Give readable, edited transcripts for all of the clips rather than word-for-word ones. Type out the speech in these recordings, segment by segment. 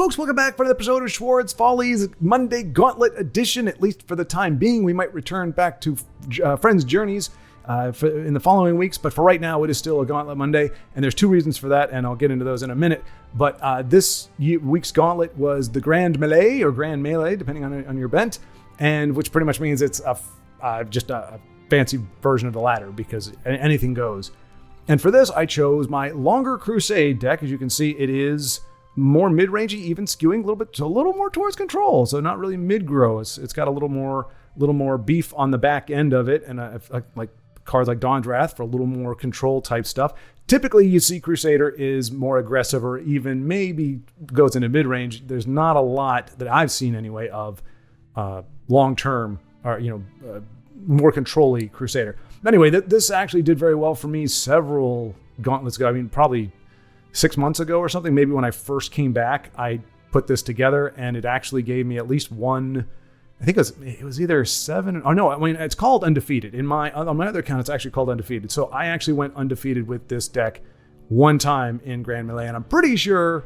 folks, welcome back for another episode of Schwaaard's Follies, Monday Gauntlet edition. At least for the time being, we might return back to Friends' Journeys in the following weeks, but for right now, it is still a Gauntlet Monday, and there's two reasons for that, and I'll get into those in a minute. But this week's Gauntlet was the Grand Melee, or Grand Melee, depending on your bent, and which pretty much means it's just a fancy version of the latter, because anything goes. And for this, I chose my longer Crusade deck. As you can see, it is more mid-rangey, even skewing a little more towards control. So not really mid-grow. It's got a little more beef on the back end of it, and like cards like Dawn's Wrath for a little more control type stuff. Typically, you see Crusader is more aggressive, or even maybe goes into mid-range. There's not a lot that I've seen anyway of long-term or more control-y Crusader. Anyway, this actually did very well for me several gauntlets ago. I mean, probably 6 months ago or something, maybe when I first came back, I put this together, and it actually gave me at least one. I think it was either 7. Oh no, I mean, it's called Undefeated. On my other account, it's actually called Undefeated. So I actually went undefeated with this deck one time in Grand Melee, and I'm pretty sure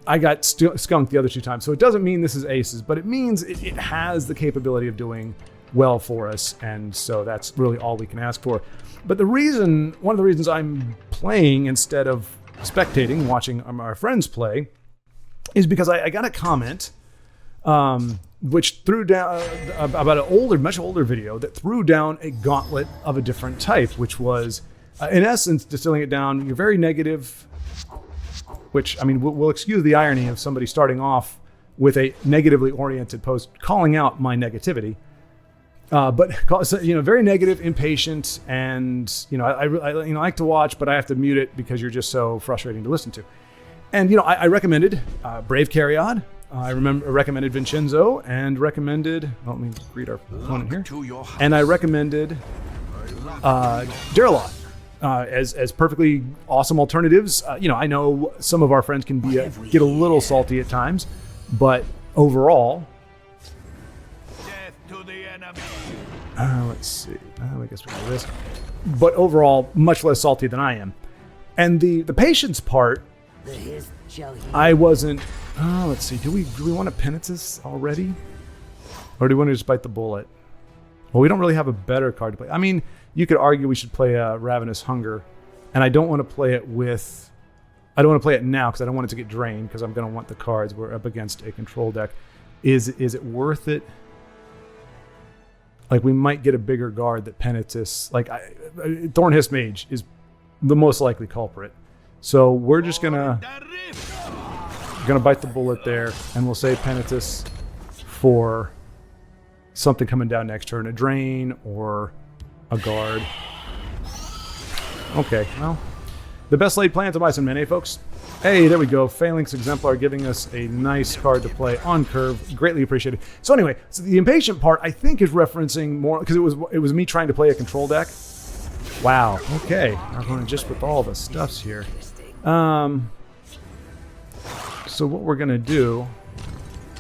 I got skunked the other 2 times. So it doesn't mean this is aces, but it means it has the capability of doing well for us, and so that's really all we can ask for. But one of the reasons I'm playing instead of spectating, watching our friends play, is because I got a comment which threw down about an much older video that threw down a gauntlet of a different type, which was, in essence, distilling it down, you're very negative, which, I mean, we'll excuse the irony of somebody starting off with a negatively oriented post calling out my negativity. But very negative, impatient, and I like to watch, but I have to mute it because you're just so frustrating to listen to. And I recommended Brave Carriod. I recommended Vincenzo, and recommended. Let me read our opponent here. And I recommended Darylot as perfectly awesome alternatives. I know some of our friends can get a little salty at times, but overall. Let's see. I guess we do this. But overall, much less salty than I am. And the patience part, I wasn't. Let's see. Do we want to penance this already, or do we want to just bite the bullet? Well, we don't really have a better card to play. I mean, you could argue we should play Ravenous Hunger, and I don't want to play it with. I don't want to play it now because I don't want it to get drained, because I'm going to want the cards. We're up against a control deck. Is it worth it? Like, we might get a bigger guard that Penantis. Like, Thornhiss Mage is the most likely culprit. So we're just gonna bite the bullet there, and we'll save Penantis for something coming down next turn, a drain or a guard. Okay, well, the best laid plans of Bison Men, eh, folks? Hey, there we go. Phalanx Exemplar giving us a nice card to play on curve. Greatly appreciated. So anyway, the impatient part I think is referencing more, because it was me trying to play a control deck. Wow. Okay, I'm going just with all the stuffs here. So what we're gonna do,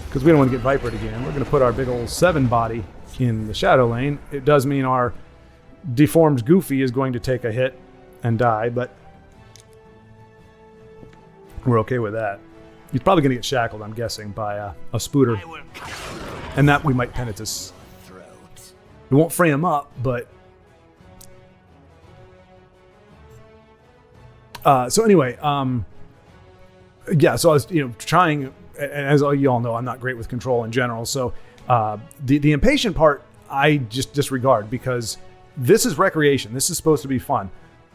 because we don't want to get Vipered again, we're gonna put our big old 7 body in the shadow lane. It does mean our deformed Goofy is going to take a hit and die, but we're okay with that. He's probably going to get shackled, I'm guessing, by a Spooter. And that we might Penantis. We won't free him up, but... so anyway, yeah, so I was trying, and as you all know, I'm not great with control in general, so the impatient part, I just disregard, because this is recreation. This is supposed to be fun.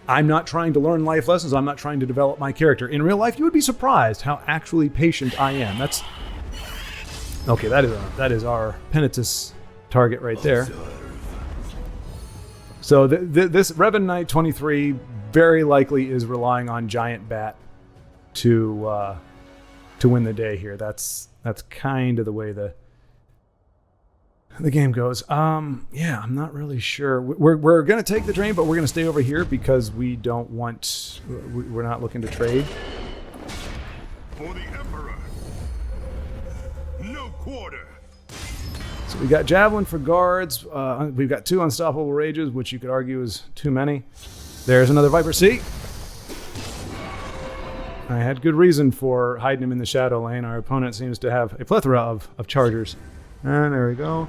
I'm not trying to learn life lessons. I'm not trying to develop my character. In real life, you would be surprised how actually patient I am. That's okay. That is our Penantis target right there. So this Revan Knight 23 very likely is relying on Giant Bat to win the day here. That's kind of the way the game goes. Yeah, I'm not really sure. We're going to take the drain, but we're going to stay over here because we're not looking to trade. For the Emperor, no quarter. So we got Javelin for guards. We've got 2 Unstoppable Rages, which you could argue is too many. There's another Viper C. I had good reason for hiding him in the shadow lane. Our opponent seems to have a plethora of chargers. And there we go.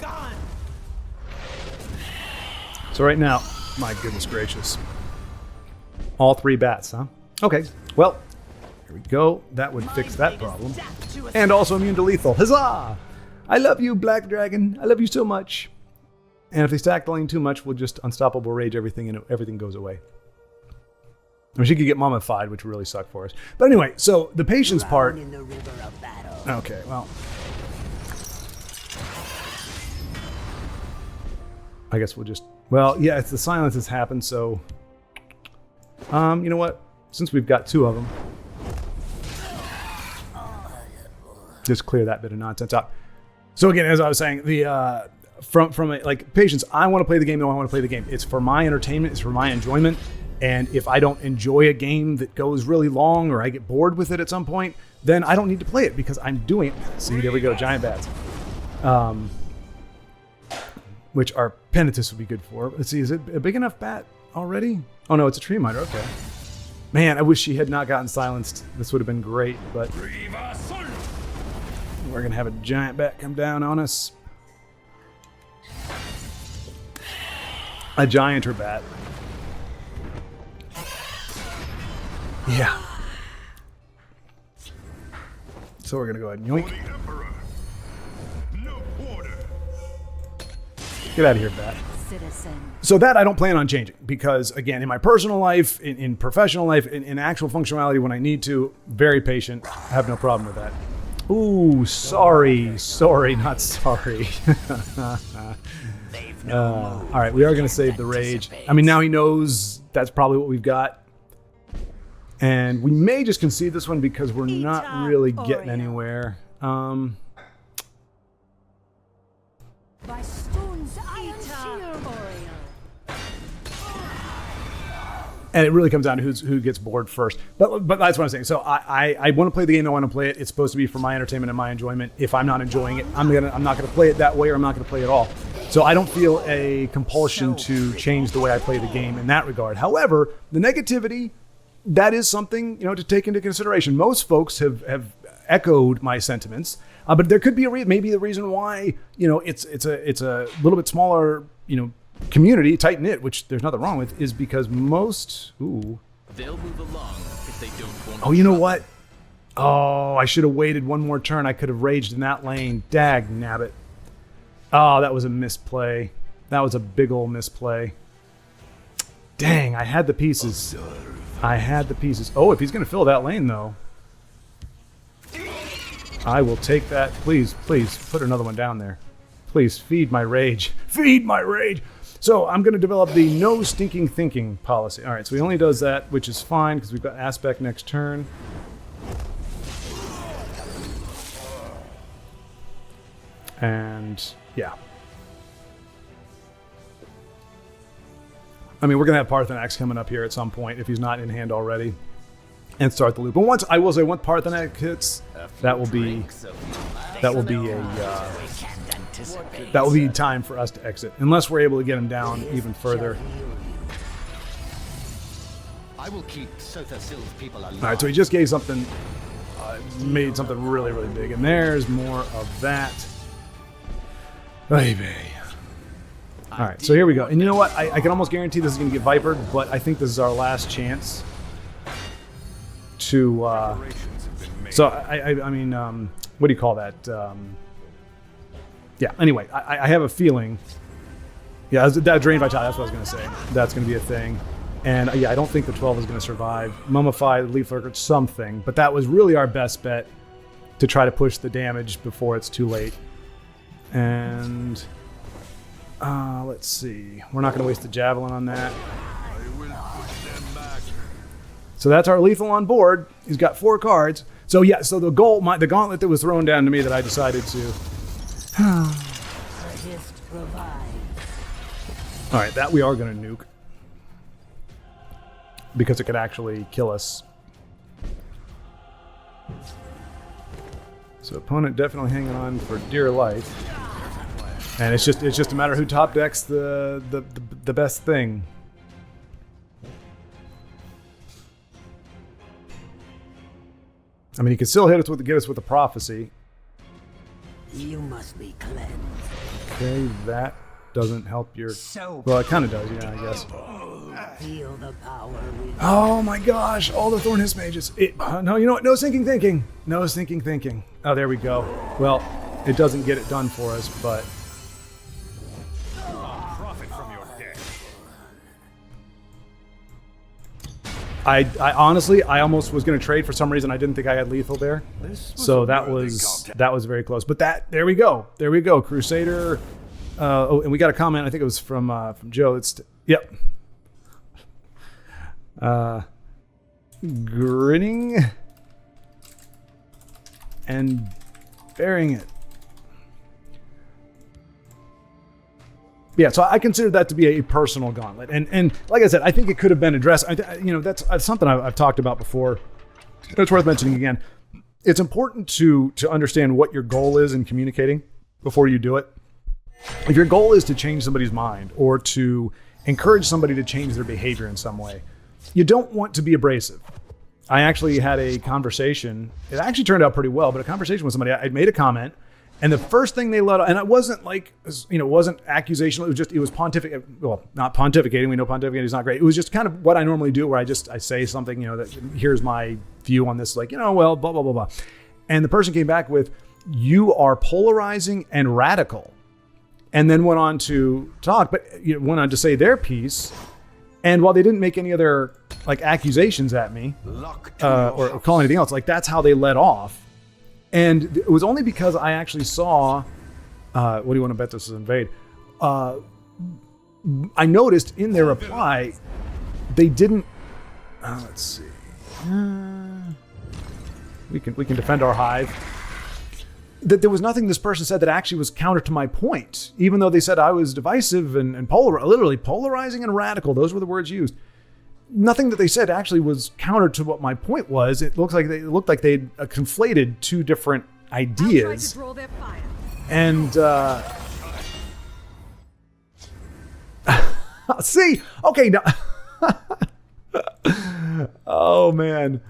So right now, my goodness gracious. All 3 bats, huh? Okay, well, here we go. That would fix that problem. And also immune to lethal. Huzzah! I love you, Black Dragon. I love you so much. And if they stack the lane too much, we'll just unstoppable rage everything and everything goes away. I mean, she could get mummified, which would really suck for us. But anyway, so the patience part. Okay, well. I guess we'll just. Well, yeah, it's the silence has happened, so. You know what? Since we've got 2 of them, just clear that bit of nonsense out. So again, as I was saying, the from a, like patience, I want to play the game. I want to play the game. It's for my entertainment. It's for my enjoyment. And if I don't enjoy a game that goes really long or I get bored with it at some point, then I don't need to play it because I'm doing it. See, there we go, giant bats. Which our Penitus would be good for. Let's see, is it a big enough bat already? Oh no, it's a tree miter, okay. Man, I wish she had not gotten silenced. This would have been great, but we're gonna have a giant bat come down on us. A gianter bat. Yeah. So we're gonna go ahead and yoink. Get out of here, bat. Citizen. So that I don't plan on changing because, again, in my personal life, in professional life, in actual functionality when I need to, very patient. I have no problem with that. Ooh, sorry. Sorry, not sorry. All right, we are going to save the rage. I mean, now he knows that's probably what we've got. And we may just concede this one because we're not really getting anywhere. By stones iron shield. And it really comes down to who gets bored first. But that's what I'm saying. So I want to play the game. I want to play it. It's supposed to be for my entertainment and my enjoyment. If I'm not enjoying it, I'm not gonna play it that way, or I'm not gonna play it at all. So I don't feel a compulsion to change the way I play the game in that regard. However, the negativity, that is something, to take into consideration. Most folks have echoed my sentiments, but there could be maybe the reason why it's a little bit smaller community, tight knit, which there's nothing wrong with, is because most they'll move along if they don't want. Oh, you know what? Oh, I should have waited one more turn. I could have raged in that lane. Dag nabbit. Oh, that was a misplay. That was a big old misplay. Dang, I had the pieces. Oh, if he's going to fill that lane, though, I will take that. Please, put another one down there. Please, feed my rage. Feed my rage! So I'm going to develop the no stinking thinking policy. All right, so he only does that, which is fine, because we've got aspect next turn. And, yeah. I mean, we're going to have Parthenax coming up here at some point, if he's not in hand already, and start the loop. And once Parthenax hits, that will be time for us to exit, unless we're able to get him down even further. I will keep Sothasil's people alive. All right, so he just gave something, made something really, really big, and there's more of that. Baby. All right, so here we go. And you know what? I can almost guarantee this is going to get vipered, but I think this is our last chance to. So I mean, what do you call that? Yeah. Anyway, I have a feeling. Yeah, that drain vitality. That's what I was going to say. That's going to be a thing. And yeah, I don't think the 12 is going to survive. Mummified, Leaf Lurker, something. But that was really our best bet to try to push the damage before it's too late. And let's see. We're not going to waste the javelin on that. So that's our lethal on board. He's got 4 cards. So yeah, so the gauntlet that was thrown down to me that I decided to. All right, that we are going to nuke. Because it could actually kill us. So opponent definitely hanging on for dear life. And it's just a matter of who top decks the best thing. I mean, he can still get us with the prophecy. You must be cleansed. Okay, that doesn't help your... So Well, it kind of does, yeah, I guess. feel the power within. Oh my gosh, all the Thorn Hiss mages. No, you know what? No sinking thinking. No sinking thinking. Oh, there we go. Well, it doesn't get it done for us, but... Profit from your death. I honestly, I almost was going to trade for some reason. I didn't think I had lethal there. So that was very close. But there we go. There we go. Crusader. Oh, and we got a comment. I think it was from Joe. Yep. Grinning and bearing it. Yeah, so I consider that to be a personal gauntlet, and like I said, I think it could have been addressed. That's something I've talked about before. It's worth mentioning again. It's important to understand what your goal is in communicating before you do it. If your goal is to change somebody's mind or to encourage somebody to change their behavior in some way, you don't want to be abrasive. I actually had a conversation. It actually turned out pretty well, but a conversation with somebody. I'd made a comment. And the first thing they let out, and it wasn't like, it wasn't accusational. It was pontificate. Well, not pontificating. We know pontificating is not great. It was just kind of what I normally do, where I say something, that here's my view on this, well, blah, blah, blah, blah. And the person came back with, you are polarizing and radical. And then went on to talk, but went on to say their piece. And while they didn't make any other accusations at me or call anything else, that's how they let off. And it was only because I actually saw, what do you want to bet this is invade? I noticed in their reply, they didn't, let's see. We can defend our hive. That there was nothing this person said that actually was counter to my point, even though they said I was divisive and literally polarizing and radical. Those were the words used. Nothing that they said actually was counter to what my point was. It looked like they'd conflated two different ideas. Draw their fire. And see, okay, now, oh man.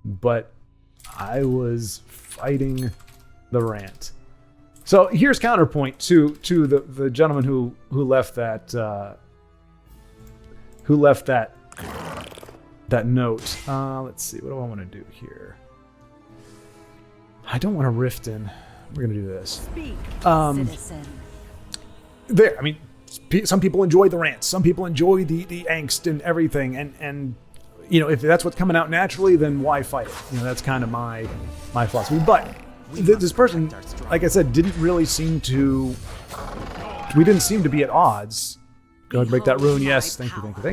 But I was fighting the rant. So here's counterpoint to the gentleman who left that note. Let's see, what do I want to do here? I don't want to rift in. We're gonna do this. Speak, citizen. There, I mean, some people enjoy the rants. Some people enjoy the angst and everything. And if that's what's coming out naturally, then why fight it? That's kind of my philosophy. But this person, like I said, didn't really seem to. We didn't seem to be at odds. Go ahead and break that rune. Yes, thank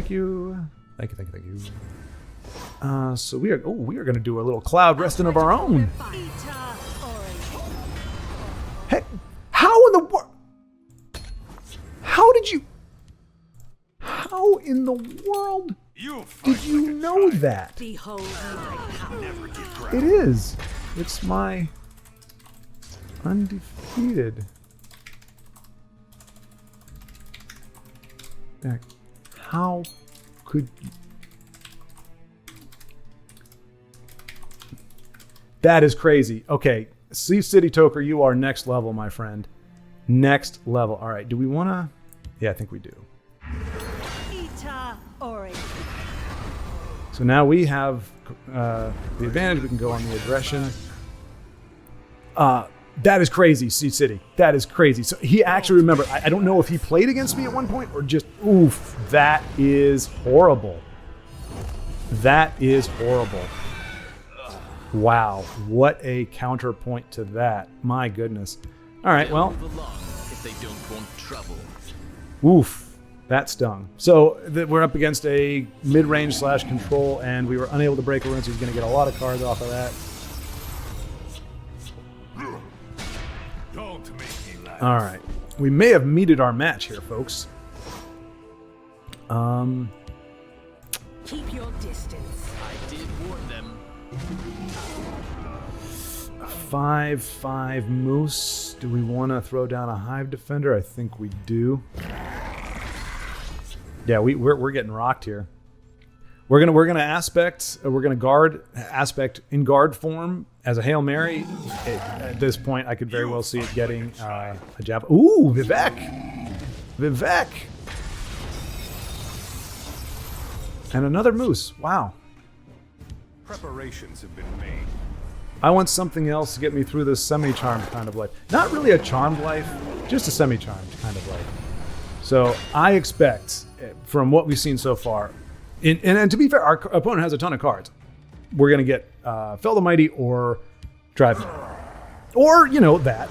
you. So we are going to do a little cloud resting of our own. Hey, how in the world? How in the world did you know that? Behold my power. It is. It's my undefeated. Deck. How could you? That is crazy. Okay, Sea City Toker, you are next level, my friend. Next level. All right, do we want to? Yeah, I think we do. So now we have the advantage. We can go on the aggression. That is crazy, Sea City. That is crazy. So he actually remembered. I don't know if he played against me at one point or just, oof, that is horrible. That is horrible. Wow, what a counterpoint to that. My goodness. All right, well. If they don't want trouble. Oof, that stung. So we're up against a mid-range / control, and we were unable to break a rune, so he's going to get a lot of cards off of that. Don't make me laugh. All right, we may have meted our match here, folks. Keep your distance. I did warn them. 5/5 Moose. Do we want to throw down a Hive Defender? I think we do. Yeah, we're getting rocked here. We're gonna aspect. We're gonna guard aspect in guard form as a Hail Mary. At this point, I could very well see it getting a jab. Ooh, Vivek, and another moose. Wow. Preparations have been made. I want something else to get me through this semi-charmed kind of life. Not really a charmed life, just a semi-charmed kind of life. So I expect, from what we've seen so far, and to be fair, our opponent has a ton of cards. We're going to get Fell the Mighty or Drive Me. Or, that.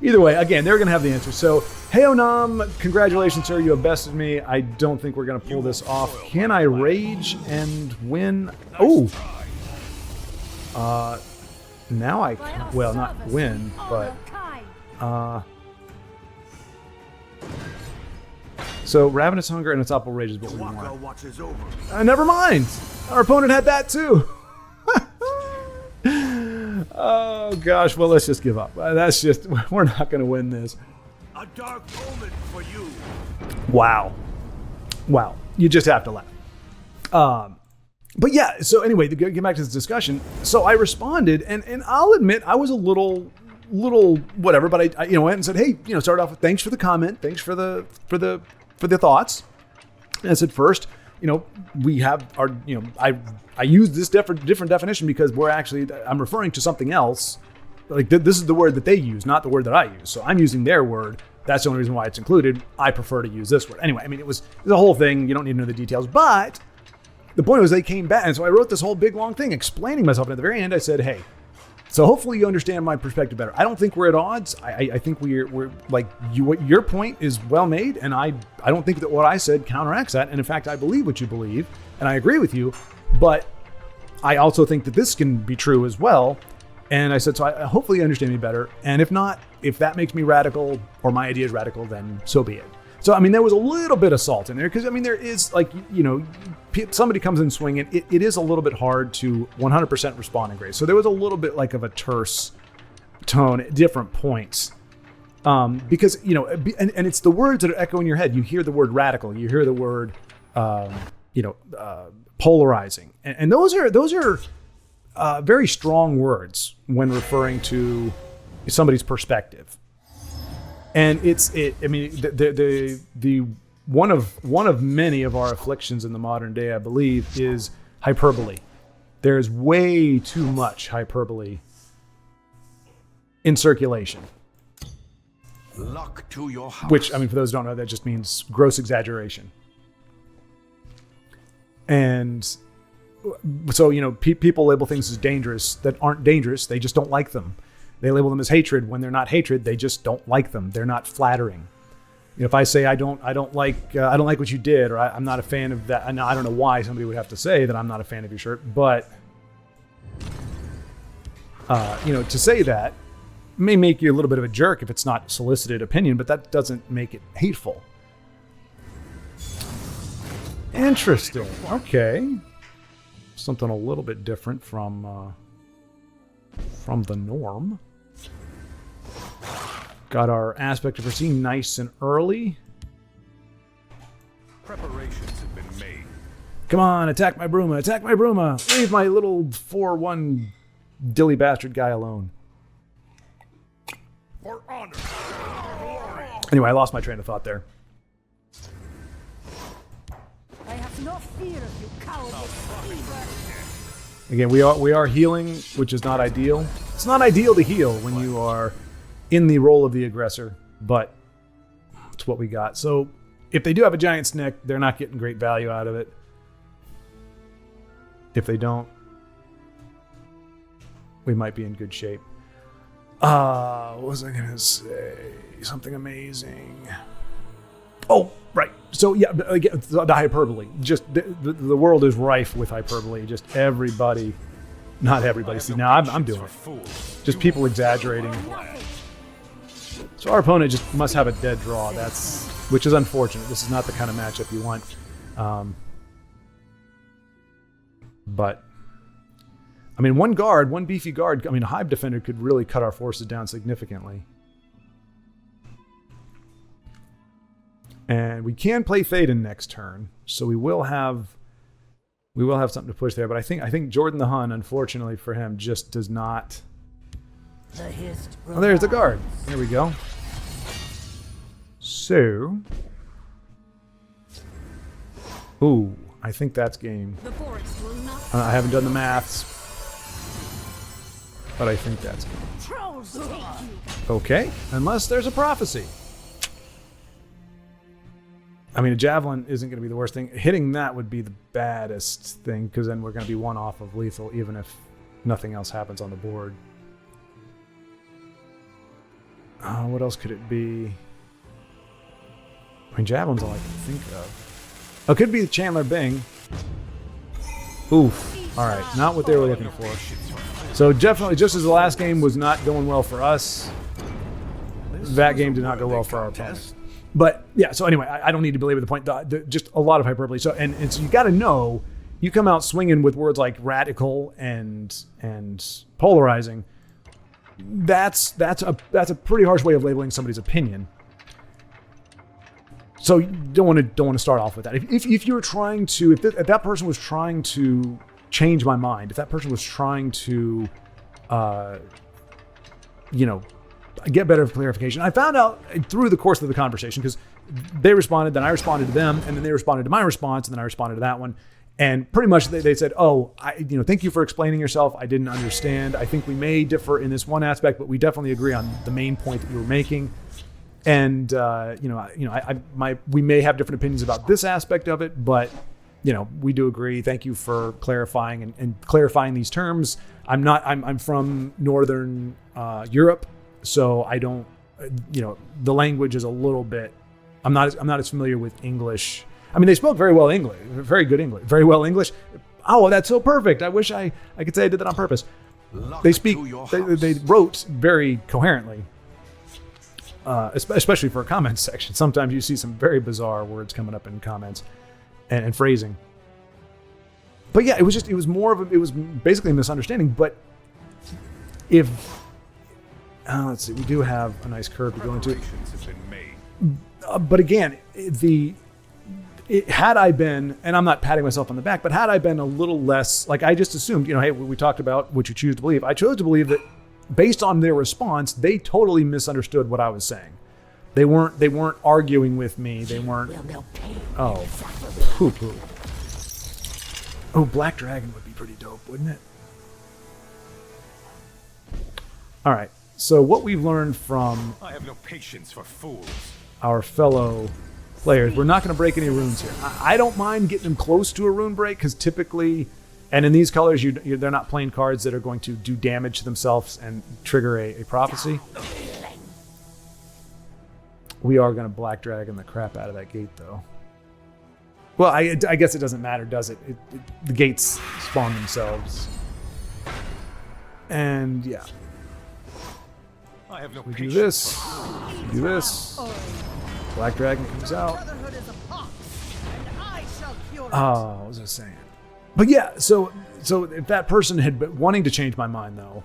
Either way, again, they're going to have the answer. So, Heonam, congratulations, sir. You have bested me. I don't think we're going to pull this off. Can I rage and win? Oh! Now I can. Well, not win, but... So, Ravenous Hunger and Unstoppable Rage is what we want. Watch is over. Never mind. Our opponent had that too. Oh gosh. Well, let's just give up. We're not going to win this. A dark omen for you. Wow. You just have to laugh. But yeah. So anyway, to get back to this discussion. So I responded, and I'll admit I was a little whatever, but I went and said, hey, start off with thanks for the comment, thanks for the thoughts. And I said, first, we have our, I use this different definition because I'm referring to something else. Like this is the word that they use, not the word that I use. So I'm using their word. That's the only reason why it's included. I prefer to use this word. Anyway, I mean, it was the whole thing. You don't need to know the details, but the point was they came back. And so I wrote this whole big long thing explaining myself. And at the very end, I said, hey, so hopefully you understand my perspective better. I don't think we're at odds. I think we're like your point is well made, and I don't think that what I said counteracts that. And in fact, I believe what you believe, and I agree with you. But I also think that this can be true as well. And I said, so hopefully you understand me better. And if not, if that makes me radical or my idea is radical, then so be it. So, I mean, there was a little bit of salt in there because, I mean, there is like, somebody comes in swinging. It is a little bit hard to 100% respond in grace. So there was a little bit like of a terse tone at different points. Because, and it's the words that are echoing in your head. You hear the word radical. You hear the word, polarizing. And those are very strong words when referring to somebody's perspective. And the one of many of our afflictions in the modern day, I believe, is hyperbole. There's way too much hyperbole in circulation. Luck to your house. Which, I mean, for those who don't know, that just means gross exaggeration. And so, people label things as dangerous that aren't dangerous. They just don't like them. They label them as hatred when they're not hatred. They just don't like them. They're not flattering. If I say I don't like what you did, or I'm not a fan of that, and I don't know why somebody would have to say that I'm not a fan of your shirt, but to say that may make you a little bit of a jerk if it's not solicited opinion, but that doesn't make it hateful. Interesting. Okay, something a little bit different from the norm. Got our aspect of foreseen nice and early. Preparations have been made. Come on, attack my Bruma, attack my Bruma. Leave my little 4/1 dilly bastard guy alone. For honor. Anyway, I lost my train of thought there. I have no fear of you, cowardly beaver. Again, we are healing, which is not ideal. It's not ideal to heal when you are in the role of the aggressor, but it's what we got. So if they do have a giant snick, they're not getting great value out of it. If they don't, we might be in good shape. What was I gonna say? Something amazing. Oh, right. So yeah, again, the hyperbole. Just the world is rife with hyperbole. Just everybody, not everybody. See, now I'm doing it. Just people exaggerating. So our opponent just must have a dead draw. Which is unfortunate. This is not the kind of matchup you want. But I mean, one beefy guard. I mean, a Hive Defender could really cut our forces down significantly. And we can play Théoden next turn, so we will have something to push there. But I think Jordan the Hun, unfortunately for him, just does not. The hist Oh, there's the guard. There we go. So, ooh, I think that's game. The forest will not I haven't done the maths, but I think that's game. trolls take you. Okay, unless there's a prophecy. I mean, a javelin isn't going to be the worst thing. Hitting that would be the baddest thing, because then we're going to be one off of lethal, even if nothing else happens on the board. What else could it be? I mean, javelin's all I can think of. Oh, it could be the Chandler Bing. Oof. All right, not what they were looking for. So definitely, just as the last game was not going well for us, that game did not go well for our opponent. But yeah, so anyway, I don't need to belabor the point. Just a lot of hyperbole. So and so you got to know, you come out swinging with words like radical and polarizing. That's a pretty harsh way of labeling somebody's opinion. So you don't want to start off with that. If you were trying to, if that person was trying to change my mind, if that person was trying to, get better clarification. I found out through the course of the conversation, because they responded, then I responded to them, and then they responded to my response, and then I responded to that one. And pretty much they said, oh, thank you for explaining yourself. I didn't understand. I think we may differ in this one aspect, but we definitely agree on the main point that you were making. And, we may have different opinions about this aspect of it, but, we do agree. Thank you for clarifying and clarifying these terms. I'm from Northern Europe. So I don't, the language is a little bit, I'm not as familiar with English. I mean, they spoke very well English, very good English, very well English. Oh, that's so perfect. I wish I could say I did that on purpose. They wrote very coherently, especially for a comments section. Sometimes you see some very bizarre words coming up in comments and phrasing. But yeah, it was basically a misunderstanding. But let's see, we do have a nice curve to go into. But again, had I been, and I'm not patting myself on the back, but had I been a little less, like I just assumed, hey, we talked about what you choose to believe. I chose to believe that based on their response, they totally misunderstood what I was saying. They weren't arguing with me. They weren't. Oh, poo-poo. Oh, Black Dragon would be pretty dope, wouldn't it? All right. So what we've learned from I have no patience for fools. Our fellow players, we're not going to break any runes here. I don't mind getting them close to a rune break, because typically, and in these colors, they're not playing cards that are going to do damage to themselves and trigger a prophecy. We are going to Black Dragon the crap out of that gate, though. Well, I guess it doesn't matter, does it? The gates spawn themselves. And yeah. I have no We do this. We do this. Black Dragon comes out. Oh, what was I saying? But yeah, so if that person had been wanting to change my mind, though,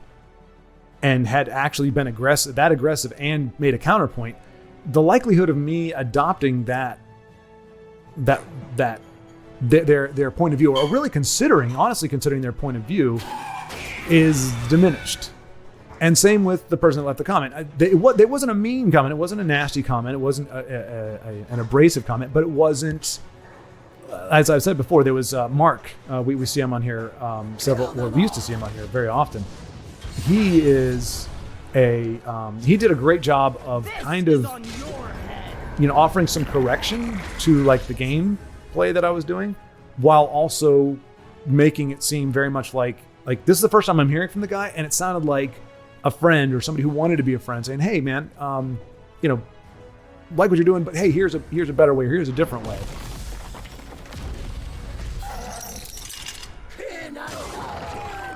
and had actually been aggressive and made a counterpoint, the likelihood of me adopting their point of view, or really honestly considering their point of view, is diminished. And same with the person that left the comment. It wasn't a mean comment. It wasn't a nasty comment. It wasn't an abrasive comment. But it wasn't, as I've said before, there was Mark. We see him on here we used to see him on here very often. He is he did a great job of kind of, offering some correction to like the game play that I was doing, while also making it seem very much like this is the first time I'm hearing from the guy, and it sounded like a friend or somebody who wanted to be a friend saying, hey man, like what you're doing, but hey, here's a better way, here's a different way.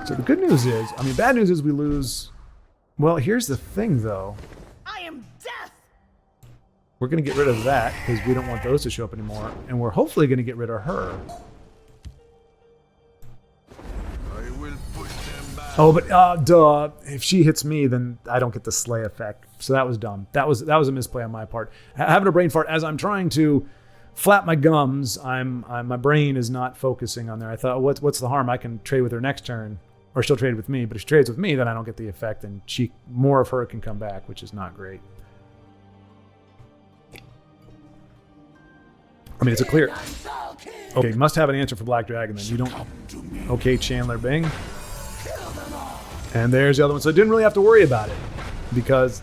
So the good news is, bad news is we lose. Well, here's the thing though. I am death. We're going to get rid of that because we don't want those to show up anymore. And we're hopefully going to get rid of her. I will push them back. Oh, but duh. If she hits me, then I don't get the slay effect. So that was dumb. That was a misplay on my part. Having a brain fart as I'm trying to flap my gums, my brain is not focusing on there. I thought, what's the harm? I can trade with her next turn, or she'll trade with me. But if she trades with me, then I don't get the effect, and more of her can come back, which is not great. I mean, it's a clear. Okay, must have an answer for Black Dragon then. You don't. Okay, Chandler Bing. And there's the other one. So I didn't really have to worry about it because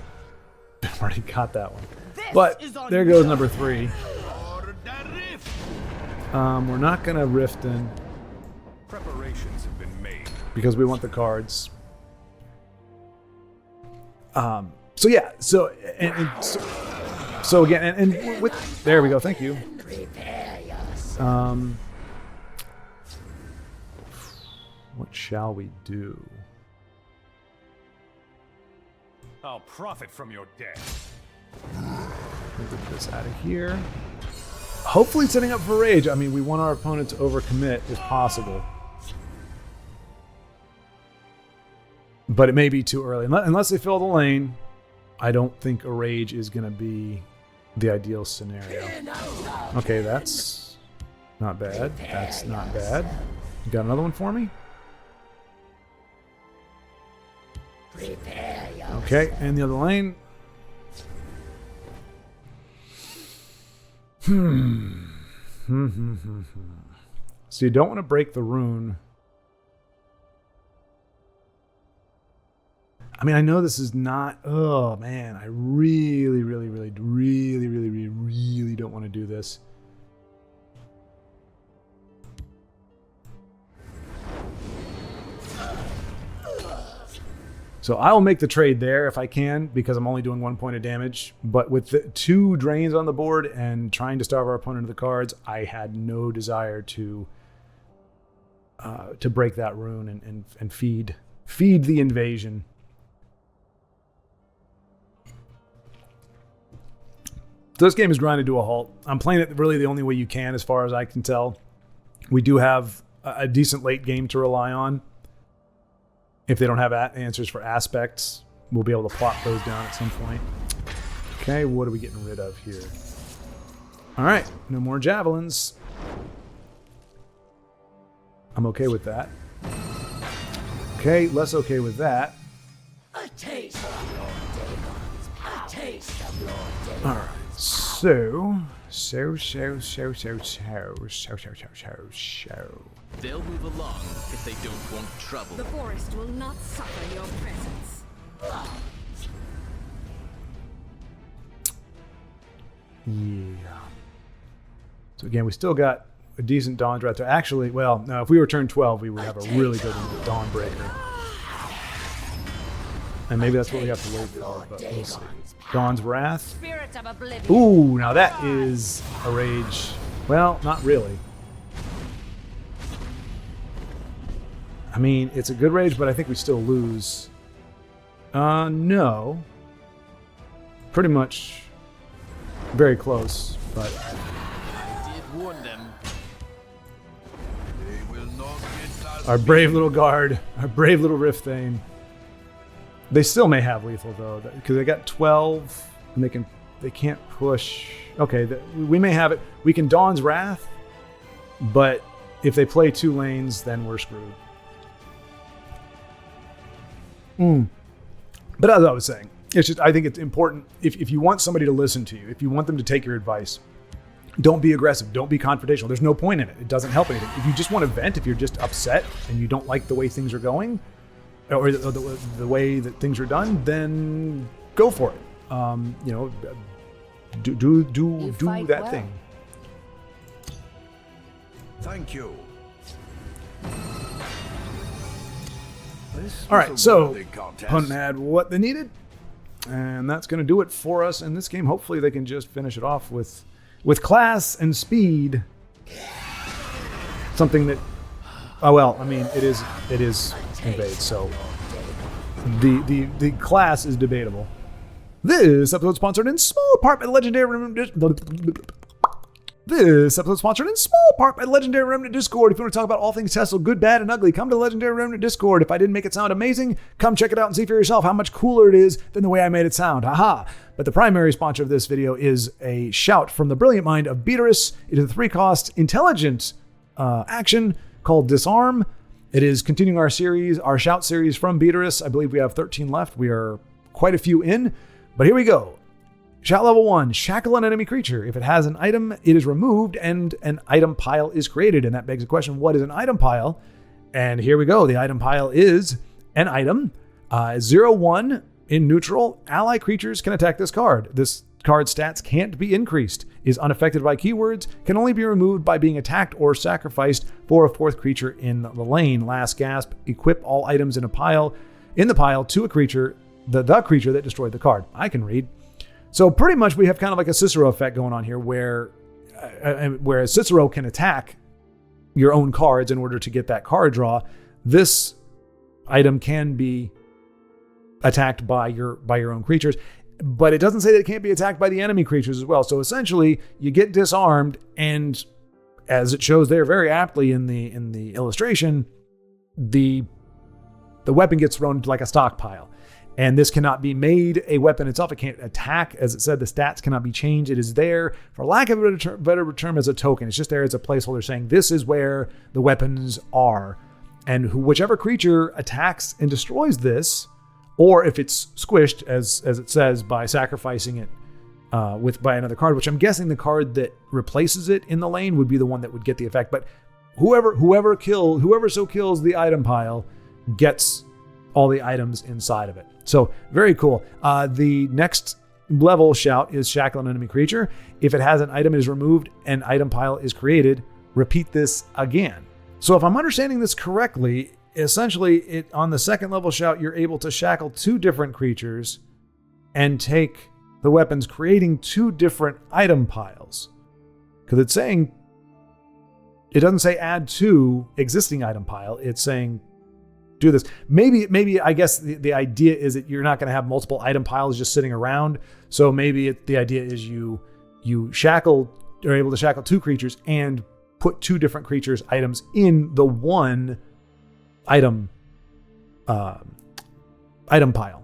I've already got that one. But there goes number 3. We're not going to rift in Preparations have been made. because we want the cards. So yeah, so again, and with there we go. Thank you. What shall we do? I'll profit from your death. Get this out of here. Hopefully setting up for rage. I mean, we want our opponent to overcommit if possible. But it may be too early. Unless they fill the lane, I don't think a rage is going to be the ideal scenario. Okay, that's not bad. That's not bad. You got another one for me? Okay, and the other lane. So you don't want to break the rune. I mean, I know this is not. Oh man, I really don't want to do this. So I'll make the trade there if I can, because I'm only doing 1 point of damage. But with the 2 drains on the board and trying to starve our opponent of the cards, I had no desire to break that rune and feed the invasion. So this game is grinded to a halt. I'm playing it really the only way you can, as far as I can tell. We do have a decent late game to rely on. If they don't have answers for aspects, we'll be able to plot those down at some point. Okay, what are we getting rid of here? All right, no more javelins. I'm okay with that. Okay, less okay with that. A taste of your demons. A taste of your demons. All right, They'll move along if they don't want trouble. The forest will not suffer your presence. Yeah. So again, we still got a decent Dawn's Wrath. Actually, well, no, if we were turn 12, we would have a really good one with Dawnbreaker. And maybe that's what we have to wait for, but we'll see. Dawn's Wrath. Spirit of oblivion. Ooh, now that is a rage. Well, not really. I mean, it's a good rage, but I think we still lose. No. Pretty much very close, but I did warn them. They will not get our brave little guard, our brave little Rift Thane. They still may have lethal though, because they got 12 and they can't push. Okay, we may have it. We can Dawn's Wrath, but if they play 2 lanes, then we're screwed. But as I was saying, it's just, I think it's important if you want somebody to listen to you, if you want them to take your advice, don't be aggressive, don't be confrontational. There's no point in it. It doesn't help anything. If you just want to vent, if you're just upset and you don't like the way things are going, or the way that things are done, then go for it. You know, do that well. thing. Thank you. All right, so opponent had what they needed, and that's going to do it for us in this game. Hopefully, they can just finish it off with class and speed. Something that, oh well, I mean, it is invade, so the class is debatable. This episode sponsored in small part by the legendary This episode is sponsored in small part by Legendary Remnant Discord. If you want to talk about all things TESL, good, bad, and ugly, come to Legendary Remnant Discord. If I didn't make it sound amazing, come check it out and see for yourself how much cooler it is than the way I made it sound. Haha. But the primary sponsor of this video is a shout from the brilliant mind of Beatrice. It is a 3-cost intelligent action called Disarm. It is continuing our series, our shout series from Beatrice. I believe we have 13 left. We are quite a few in, but here we go. Shout level 1, shackle an enemy creature. If it has an item, it is removed and an item pile is created. And that begs the question, what is an item pile? And here we go. The item pile is an item. 0/1 in neutral. Ally creatures can attack this card. This card's stats can't be increased, is unaffected by keywords, can only be removed by being attacked or sacrificed for a 4th creature in the lane. Last gasp, equip all items in the pile to a creature, the creature that destroyed the card. I can read. So pretty much we have kind of like a Cicero effect going on here where Cicero can attack your own cards in order to get that card draw. This item can be attacked by your own creatures, but it doesn't say that it can't be attacked by the enemy creatures as well. So essentially you get disarmed, and as it shows there very aptly in the illustration, the weapon gets thrown into like a stockpile. And this cannot be made a weapon itself. It can't attack. As it said, the stats cannot be changed. It is there, for lack of a better term, as a token. It's just there as a placeholder saying this is where the weapons are. And whichever creature attacks and destroys this, or if it's squished, as it says, by sacrificing it by another card, which I'm guessing the card that replaces it in the lane would be the one that would get the effect. But whoever so kills the item pile gets all the items inside of it. So very cool. The next level shout is shackle an enemy creature. If it has an item, it is removed, an item pile is created. Repeat this again. So if I'm understanding this correctly, essentially on the second level shout, you're able to shackle 2 different creatures and take the weapons, creating 2 different item piles. Because it's saying, it doesn't say add to existing item pile. It's saying do this. Maybe I guess the idea is that you're not going to have multiple item piles just sitting around. So maybe the idea is you are able to shackle 2 creatures and put 2 different creatures items in the one item pile.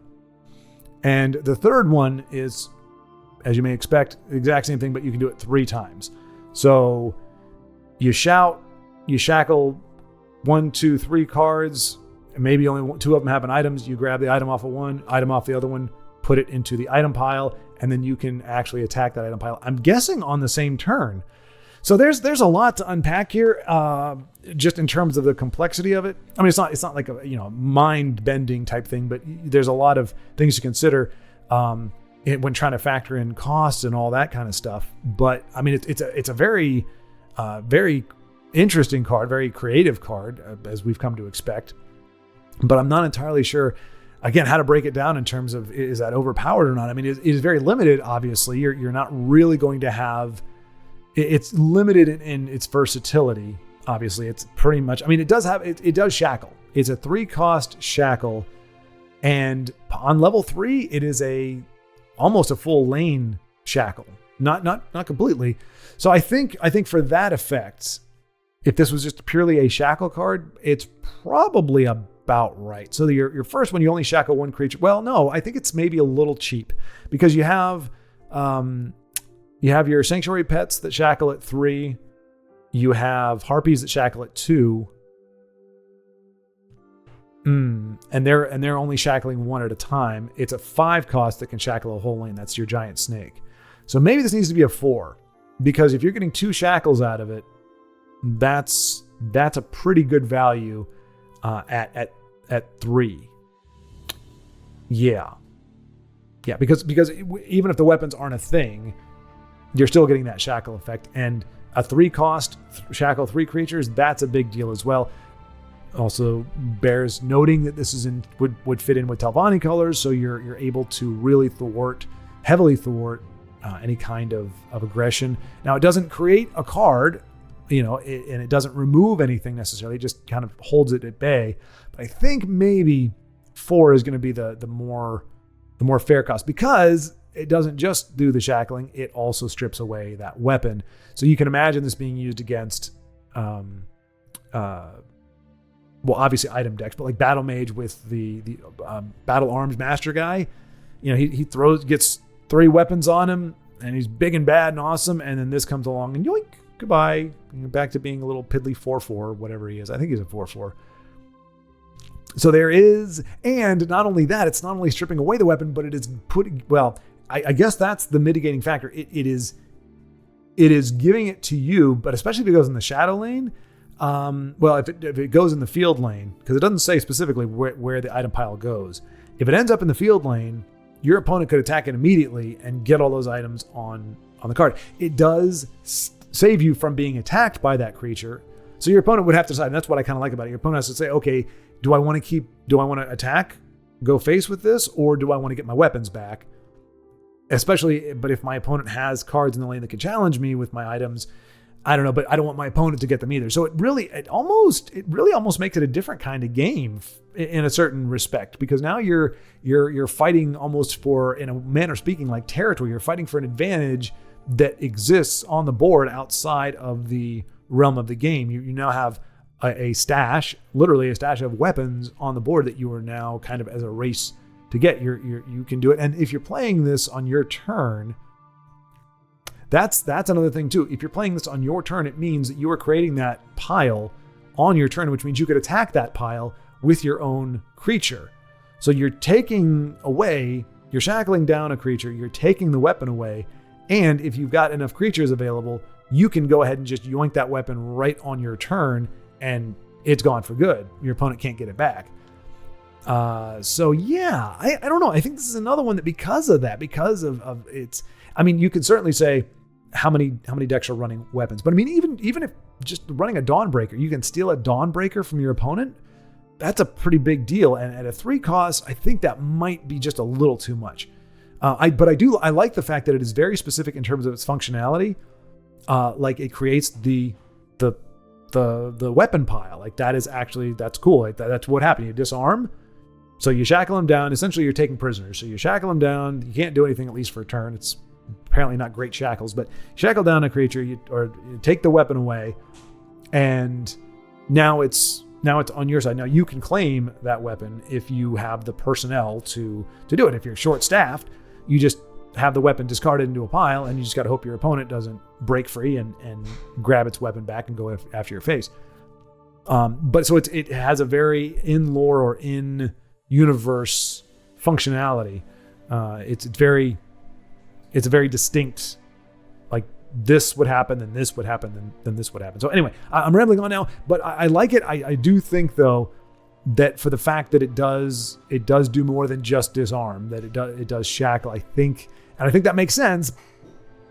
And the third one is, as you may expect, the exact same thing, but you can do it 3 times. So you shackle 1, 2, 3 cards. Maybe only 2 of them have an items. You grab the item off of one, item off the other one, put it into the item pile, and then you can actually attack that item pile. I'm guessing on the same turn. So there's a lot to unpack here, just in terms of the complexity of it. I mean, it's not like a mind-bending type thing, but there's a lot of things to consider when trying to factor in costs and all that kind of stuff. But I mean, it's a very very interesting card, very creative card, as we've come to expect. But I'm not entirely sure, again, how to break it down in terms of, is that overpowered or not? I mean, it is very limited, obviously. You're not really going to have, it's limited in its versatility, obviously. It's pretty much, I mean, it does shackle. It's a 3-cost shackle. And on level 3, it is almost a full lane shackle. Not completely. So I think for that effect, if this was just purely a shackle card, it's probably about right. So your first one, you only shackle 1 creature. Well, no, I think it's maybe a little cheap because you have your sanctuary pets that shackle at 3. You have harpies that shackle at 2. And they're only shackling 1 at a time. It's a 5-cost that can shackle a whole lane. That's your giant snake. So maybe this needs to be a 4, because if you're getting 2 shackles out of it, that's a pretty good value at 3. Yeah, because even if the weapons aren't a thing, you're still getting that shackle effect. And a 3-cost shackle 3 creatures, that's a big deal as well. Also bears noting that this would fit in with Talvani colors, so you're able to really heavily thwart any kind of aggression. Now, it doesn't create a card, and it doesn't remove anything necessarily. It just kind of holds it at bay. But I think maybe 4 is going to be the more fair cost, because it doesn't just do the shackling, it also strips away that weapon. So you can imagine this being used against, obviously item decks, but like Battle Mage with the Battle Arms Master guy. He gets 3 weapons on him, and he's big and bad and awesome, and then this comes along and yoink, goodbye. Back to being a little piddly 4/4, whatever he is. I think he's a 4/4. So there is, and not only that, it's not only stripping away the weapon, but it is putting, I guess that's the mitigating factor. It is giving it to you, but especially if it goes in the shadow lane, if it goes in the field lane, because it doesn't say specifically where the item pile goes. If it ends up in the field lane, your opponent could attack it immediately and get all those items on the card. It does save you from being attacked by that creature. So your opponent would have to decide, and that's what I kind of like about it. Your opponent has to say, okay, do I want to attack, go face with this, or do I want to get my weapons back? But if my opponent has cards in the lane that can challenge me with my items, I don't know, but I don't want my opponent to get them either. So it really almost makes it a different kind of game in a certain respect, because now you're fighting almost for, in a manner of speaking, like territory. You're fighting for an advantage that exists on the board outside of the realm of the game. You now have a stash, literally a stash of weapons on the board that you are now kind of as a race to get. You can do it, and if you're playing this on your turn. That's another thing too. If you're playing this on your turn, it means that you are creating that pile on your turn, which means you could attack that pile with your own creature. So you're shackling down a creature, you're taking the weapon away, and if you've got enough creatures available, you can go ahead and just yoink that weapon right on your turn, and it's gone for good. Your opponent can't get it back. I don't know. I think this is another one that because of it's, you could certainly say how many decks are running weapons, but even if just running a Dawnbreaker, you can steal a Dawnbreaker from your opponent. That's a pretty big deal. And at a 3 cost, I think that might be just a little too much. I like the fact that it is very specific in terms of its functionality. Like it creates the weapon pile. Like that's cool. Like that's what happened. You disarm. So you shackle them down. Essentially, you're taking prisoners. So you shackle them down. You can't do anything, at least for a turn. It's apparently not great shackles, but shackle down a creature, you take the weapon away, and now it's on your side. Now you can claim that weapon if you have the personnel to do it. If you're short-staffed, you just have the weapon discarded into a pile, and you just got to hope your opponent doesn't break free and grab its weapon back and go after your face. But so it has a very in-lore or in-universe functionality. It's a very distinct, like this would happen, then this would happen, then this would happen. So anyway, I'm rambling on now, but I like it. I do think though that for the fact that it does do more than just disarm, that it does shackle. I think that makes sense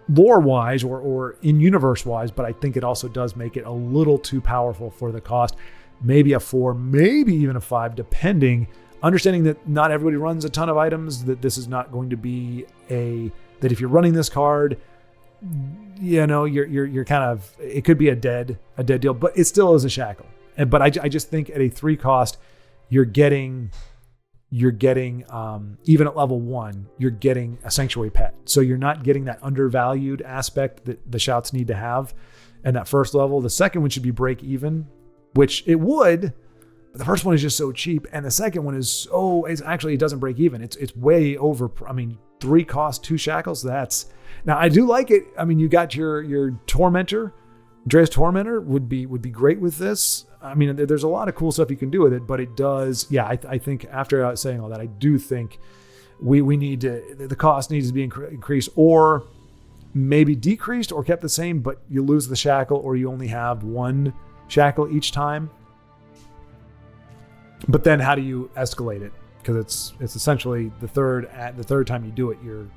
lore wise or in universe wise, but I think it also does make it a little too powerful for the cost. Maybe a 4, maybe even a 5, depending. Understanding that not everybody runs a ton of items, that this is not going to be that if you're running this card, you're kind of, it could be a dead deal, but it still is a shackle. But I just think at a 3 cost, you're getting even at level 1, you're getting a sanctuary pet. So you're not getting that undervalued aspect that the shouts need to have. And that first level, the second one should be break even, which it would. But the first one is just so cheap, and the second one it doesn't break even. It's way over. 3 cost, 2 shackles. Now I do like it. You got your Tormentor, Dre's Tormentor would be great with this. There's a lot of cool stuff you can do with it, but it does. Yeah, I think after saying all that, I do think we need to. The cost needs to be increased, or maybe decreased, or kept the same, but you lose the shackle, or you only have 1 shackle each time. But then how do you escalate it? Because it's essentially the third time you do it, you're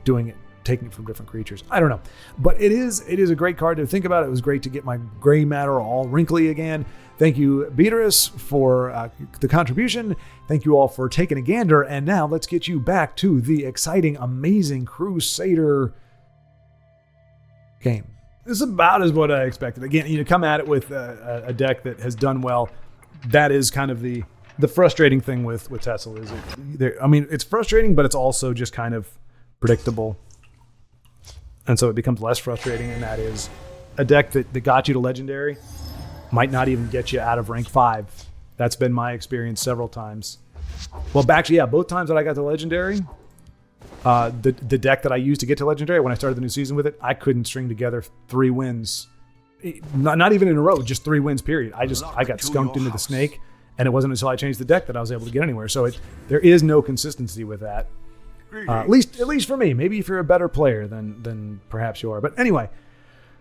doing it, taking it from different creatures. I don't know, but it is a great card to think about. It was great to get my gray matter all wrinkly again. Thank you, Beatrice, for the contribution. Thank you all for taking a gander. And now let's get you back to the exciting, amazing Crusader game. This is about as what I expected. Again, you come at it with a deck that has done well. That is kind of the frustrating thing with TESL is it's frustrating, but it's also just kind of predictable. And so it becomes less frustrating, and that is a deck that got you to Legendary might not even get you out of rank 5. That's been my experience several times. Well, actually, yeah, both times that I got to Legendary, the deck that I used to get to Legendary when I started the new season with it, I couldn't string together 3 wins. Not even in a row, just 3 wins, period. I got skunked into the snake, and it wasn't until I changed the deck that I was able to get anywhere. So there is no consistency with that. At least for me. Maybe if you're a better player than perhaps you are. But anyway,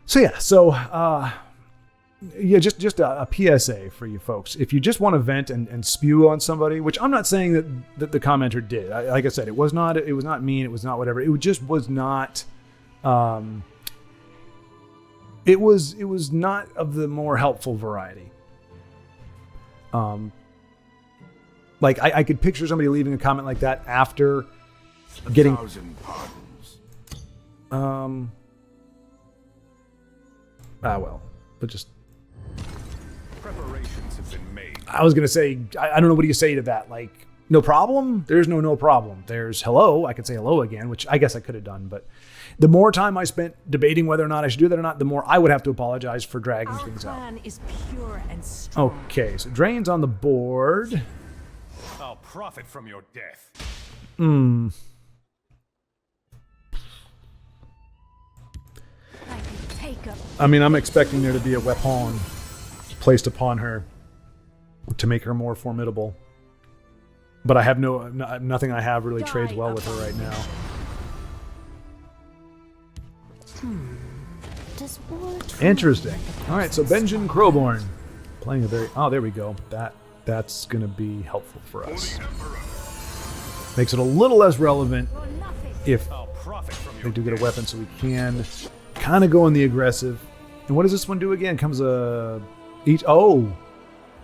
just a PSA for you folks. If you just want to vent and spew on somebody, which I'm not saying that the commenter did. Like I said, it was not mean. It was not whatever. It just was not. It was not of the more helpful variety. Like I could picture somebody leaving a comment like that after getting. But just. Preparations have been made. I was gonna say I don't know, what do you say to that? Like, no problem? There's no problem. There's hello. I could say hello again, which I guess I could have done, but the more time I spent debating whether or not I should do that or not, the more I would have to apologize for dragging things out. Our plan is pure and strong. Okay, so Drain's on the board. I'll profit from your death. I mean, I'm expecting there to be a weapon placed upon her to make her more formidable. But I have nothing I have really trades well with her right now. Interesting. All right, so Benjamin Crowborn playing a very... Oh, there we go. That's going to be helpful for us. Makes it a little less relevant if they do get a weapon, so we can kind of go in the aggressive. And what does this one do again? Comes each... Oh!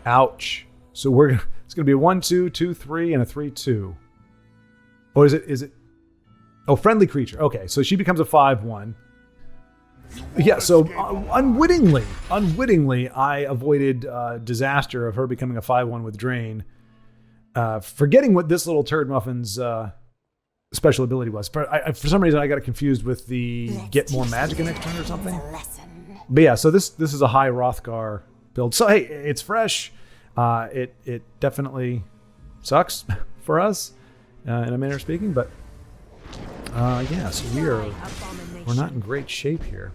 Ouch. So it's going to be a 1-2, 2-3, and a 3-2. Or is it... Oh, friendly creature. Okay, so she becomes a 5-1. Yeah, so unwittingly, I avoided disaster of her becoming a 5-1 with Drain, forgetting what this little turd muffin's special ability was. For some reason, I got it confused with the get more magic in next turn or something. But yeah, so this is a high Rothgar build. So hey, it's fresh. It definitely sucks for us in a manner of speaking, but yeah, so we're not in great shape here.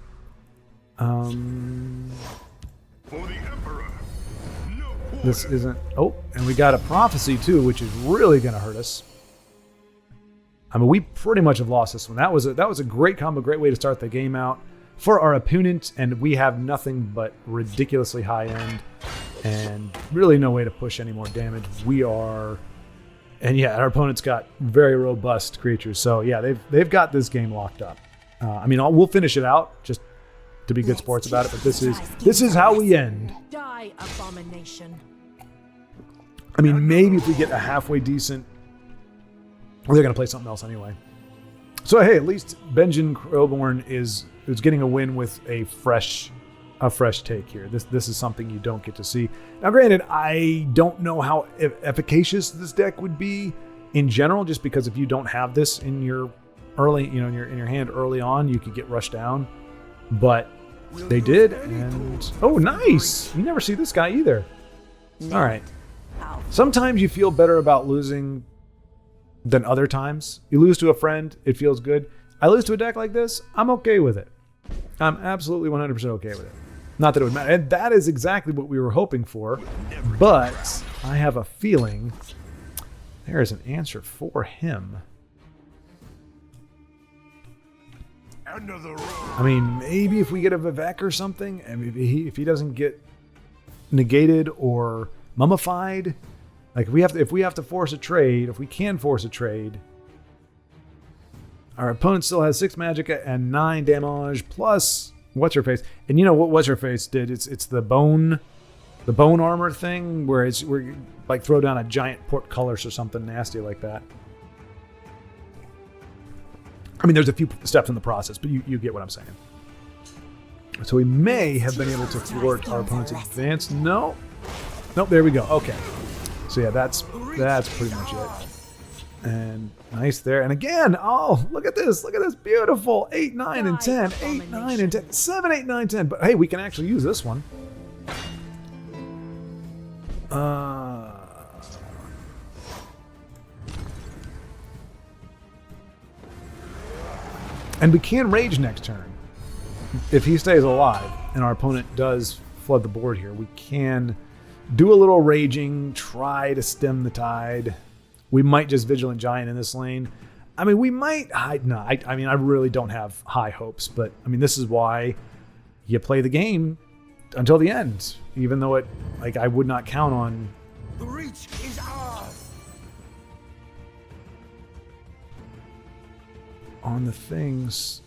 This isn't... Oh, and we got a prophecy too, which is really going to hurt us. I mean, we pretty much have lost this one. That was a great combo, great way to start the game out for our opponent, and we have nothing but ridiculously high end and really no way to push any more damage. And yeah, our opponent's got very robust creatures. So yeah, they've got this game locked up. I mean, we'll finish it out just to be good sports about it, but this is how we end. Die, abomination. I mean, maybe if we get a halfway decent, they're going to play something else anyway. So hey, at least Benjamin Crowborn is getting a win with a fresh take here. This is something you don't get to see. Now, granted, I don't know how efficacious this deck would be in general, just because if you don't have this in your early, in your hand early on, you could get rushed down. But they did, and oh, nice! You never see this guy either. All right. Sometimes you feel better about losing than other times. You lose to a friend, it feels good. I lose to a deck like this, I'm okay with it. I'm absolutely 100% okay with it. Not that it would matter. And that is exactly what we were hoping for. But I have a feeling there is an answer for him. I mean, maybe if we get a Vivek or something, and if he doesn't get negated or mummified, like if we have to force a trade, if we can force a trade, our opponent still has 6 magic and 9 damage plus what's her face. And you know what what's her face did? It's the bone armor thing where we're like throw down a giant portcullis or something nasty like that. I mean, there's a few steps in the process, but you get what I'm saying. So we may have been able to thwart our opponent's advance. Nope, there we go. Okay. So yeah, that's pretty much it. And nice there. And again, oh, look at this. Look at this. Beautiful. 8, 9, and 10. 8, 9, and 10. 7, 8, 9, 10. But hey, we can actually use this one. And we can rage next turn. If he stays alive and our opponent does flood the board here, we can do a little raging, try to stem the tide. We might just Vigilant Giant in this lane. I mean, we might. I really don't have high hopes, but I mean, this is why you play the game until the end, even though I would not count on. The reach is ours. On the things.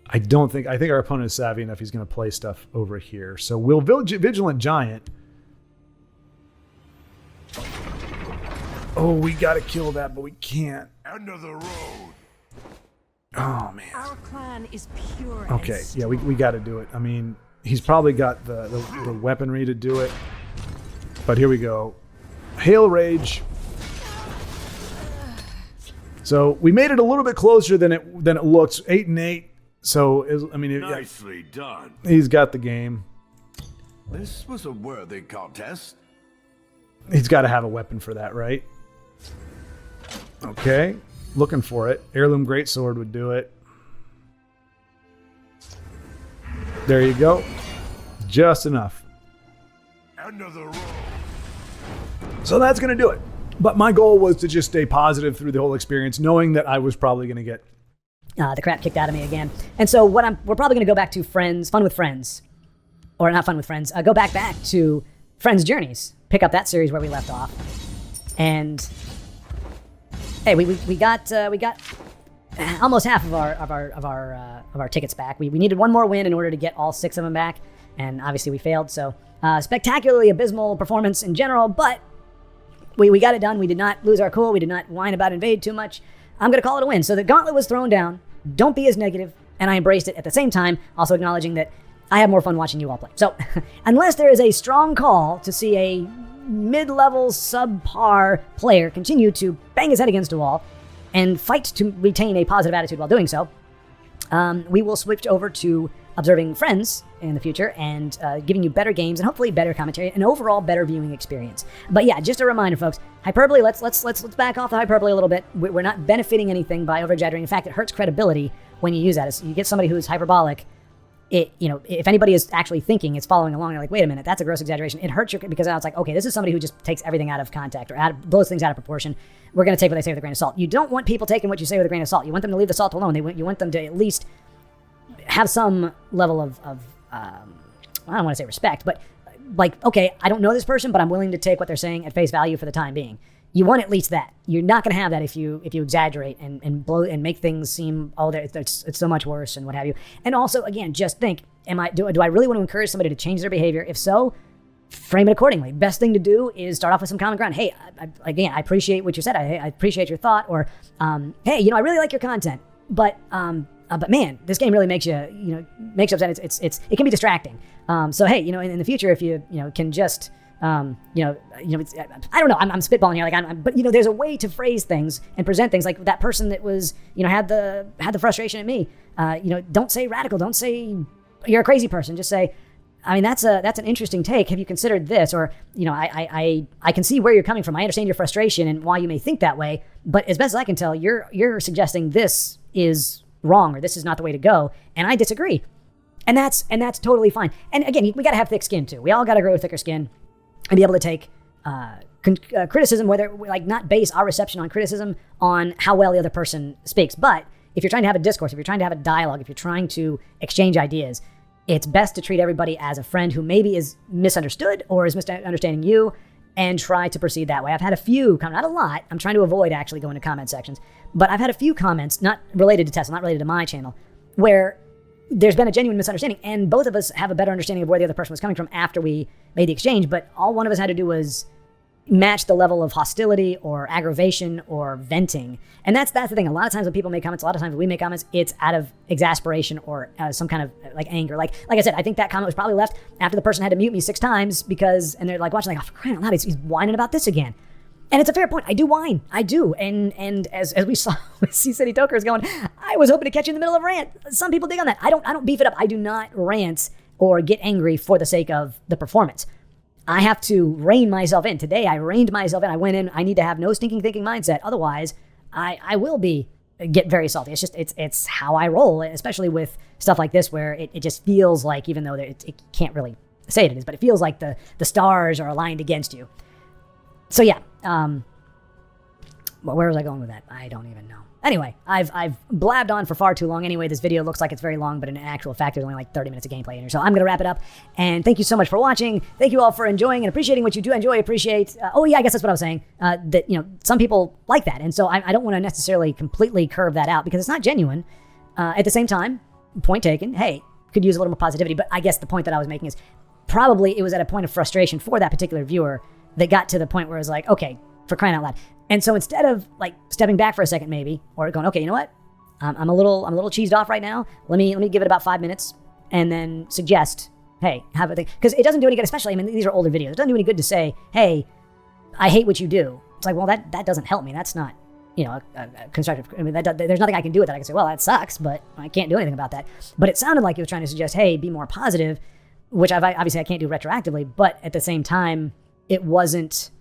I think our opponent is savvy enough. He's going to play stuff over here. So we'll Vigilant Giant. Oh, we got to kill that, but we can't. End of the road. Oh, man. Our clan is pure. Okay, yeah, we got to do it. I mean, he's probably got the weaponry to do it. But here we go. Hail Rage. So we made it a little bit closer than it looks. 8 and 8. So Nicely done. He's got the game. This was a worthy contest. He's got to have a weapon for that, right? Okay, looking for it. Heirloom Greatsword would do it. There you go. Just enough. End of the road. So that's going to do it. But my goal was to just stay positive through the whole experience, knowing that I was probably going to get the crap kicked out of me again. And so we're probably going to go back to Fun with Friends. Or not Fun with Friends. Go back to Friends Journeys. Pick up that series where we left off. And hey, we got almost half of our tickets back. We needed one more win in order to get all 6 of them back, and obviously we failed. So spectacularly abysmal performance in general, but we got it done. We did not lose our cool. We did not whine about Invade too much. I'm gonna call it a win. So the gauntlet was thrown down. Don't be as negative, and I embraced it at the same time, also acknowledging that I have more fun watching you all play. So unless there is a strong call to see a mid-level, subpar player continue to bang his head against a wall and fight to retain a positive attitude while doing so, we will switch over to observing Friends in the future and giving you better games and hopefully better commentary and overall better viewing experience. But yeah, just a reminder, folks, hyperbole, let's back off the hyperbole a little bit. We're not benefiting anything by over-exaggerating. In fact, it hurts credibility when you use that. As you get somebody who's hyperbolic, if anybody is actually thinking, it's following along, they're like, wait a minute, that's a gross exaggeration. It hurts because now it's like, okay, this is somebody who just takes everything out of context or blows things out of proportion. We're going to take what they say with a grain of salt. You don't want people taking what you say with a grain of salt. You want them to leave the salt alone. You want them to at least have some level of I don't want to say respect, but like, okay, I don't know this person, but I'm willing to take what they're saying at face value for the time being. You want at least that. You're not going to have that if you exaggerate and blow and make things seem, it's so much worse and what have you. And also, again, just think, do I really want to encourage somebody to change their behavior? If so, frame it accordingly. Best thing to do is start off with some common ground. Hey, I appreciate what you said. I appreciate your thought. Or, hey, I really like your content, but man, this game really makes you upset. It can be distracting. So hey, in the future, if you can just I don't know. I'm spitballing here. But there's a way to phrase things and present things like that person that was, had the frustration at me. Don't say radical. Don't say you're a crazy person. Just say, that's an interesting take. Have you considered this? Or, I can see where you're coming from. I understand your frustration and why you may think that way. But as best as I can tell, you're suggesting this is wrong or this is not the way to go. And I disagree. And that's totally fine. And again, we got to have thick skin too. We all got to grow a thicker skin and be able to take criticism, whether not base our reception on criticism on how well the other person speaks. But if you're trying to have a discourse, if you're trying to have a dialogue, if you're trying to exchange ideas, it's best to treat everybody as a friend who maybe is misunderstood or is misunderstanding you and try to proceed that way. I've had a few, not a lot. I'm trying to avoid actually going to comment sections, but I've had a few comments, not related to TESL, not related to my channel, where there's been a genuine misunderstanding, and both of us have a better understanding of where the other person was coming from after we made the exchange, but all one of us had to do was match the level of hostility or aggravation or venting. And that's the thing. A lot of times when people make comments, a lot of times when we make comments, it's out of exasperation or some kind of anger. Like I said, I think that comment was probably left after the person had to mute me 6 times and they're watching oh, for crying out loud, he's whining about this again. And it's a fair point. I do whine. I do. And as we saw with Sea City Tokers going, I was hoping to catch you in the middle of a rant. Some people dig on that. I don't beef it up. I do not rant or get angry for the sake of the performance. I have to rein myself in. Today, I reined myself in. I went in. I need to have no stinking thinking mindset. Otherwise, I will get very salty. It's just, it's how I roll, especially with stuff like this where it just feels like, even though it can't really say it is, but it feels like the stars are aligned against you. So yeah, well, where was I going with that? I don't even know. Anyway, I've blabbed on for far too long. Anyway, this video looks like it's very long, but in actual fact, there's only like 30 minutes of gameplay in here. So I'm going to wrap it up. And thank you so much for watching. Thank you all for enjoying and appreciating what you do enjoy, appreciate. Oh yeah, I guess that's what I was saying. That, you know, some people like that. And so I don't want to necessarily completely curve that out because it's not genuine. At the same time, point taken. Hey, could use a little more positivity. But I guess the point that I was making is probably it was at a point of frustration for that particular viewer that got to the point where it was like, okay, for crying out loud. And so instead of like stepping back for a second maybe, or going, okay, you know what? I'm a little cheesed off right now. Let me give it about 5 minutes and then suggest, hey, have a thing. Because it doesn't do any good, especially, I mean, these are older videos. It doesn't do any good to say, hey, I hate what you do. It's like, well, that doesn't help me. That's not, you know, a constructive, I mean, there's nothing I can do with that. I can say, well, that sucks, but I can't do anything about that. But it sounded like he was trying to suggest, hey, be more positive, which obviously I can't do retroactively, but at the same time, it wasn't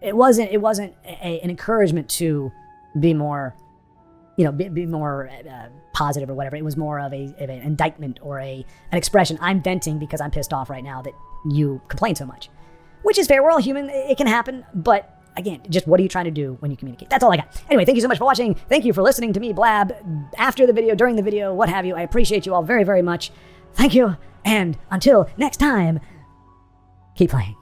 an encouragement to be more, you know, be more positive or whatever. It was more of an indictment or an expression. I'm venting because I'm pissed off right now that you complain so much, which is fair. We're all human. It can happen. But again, just what are you trying to do when you communicate? That's all I got. Anyway, thank you so much for watching. Thank you for listening to me blab after the video, during the video, what have you. I appreciate you all very, very much. Thank you. And until next time, keep playing.